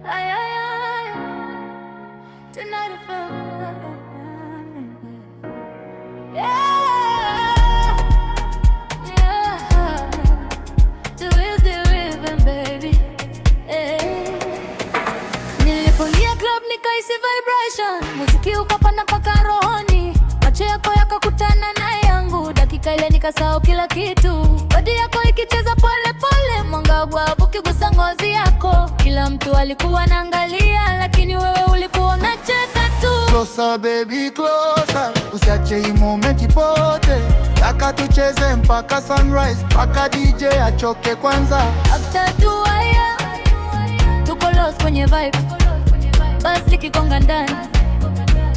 Ay, ay, ay. Tonight I feel yeah, yeah. The rhythm, baby. Nilipoingia club nikaisi vibration, muziki ukapanda mpaka rohoni, macho yako yakakutana na yangu, dakika ile nikasahau kila kitu. Bodi yako ikicheza pole pole, mwanga wa ukigusa ngozi yako, kila mtu alikuwa anaangalia, lakini wewe ulikuwa unacheka tu. Closer baby closer, usiache hii moment ipote, taka tucheze mpaka sunrise, mpaka DJ achoke kwanza. After 2 hours tuko lost kwenye vibe, basi likigonga ndani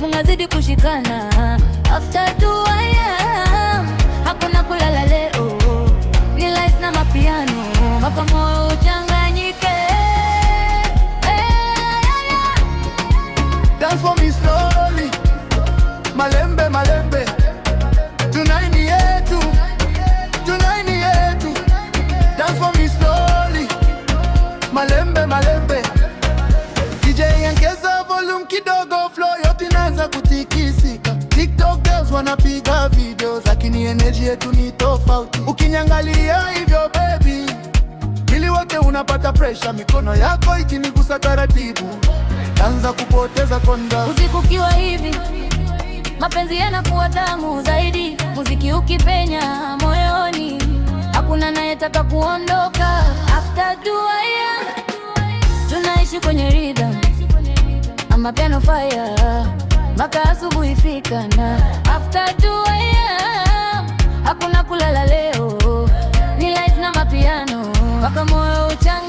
mungazidi kushikana. After 2 hours hakuna kulala leo, realize na mapiano mpaka moyo uchanganyike. Dance for me slowly, malembe malembe, tonight ni yetu, tonight ni yetu. Dance for me slowly, malembe malembe. DJ ongeza volume kidogo, flow yote inaanza kutikisika. TikTok girls wanapiga videos, lakini energy yetu ni tofauti. Ukinyangalia hivyo baby, mwili wote unapata pressure, mikono yako ikinigusa taratibu, anza kupoteza konda. Usiku ukiwa hivi, mapenzi yanakuwa tamu zaidi, muziki ukipenya moyoni, hakuna anayetaka kuondoka. After 2 hours tunaishi kwenye rhythm, ama piano fire mpaka asubuhi fika. Na after 2 hours hakuna kulala leo, ni lights na mapiano mpaka moyo uchanganyike.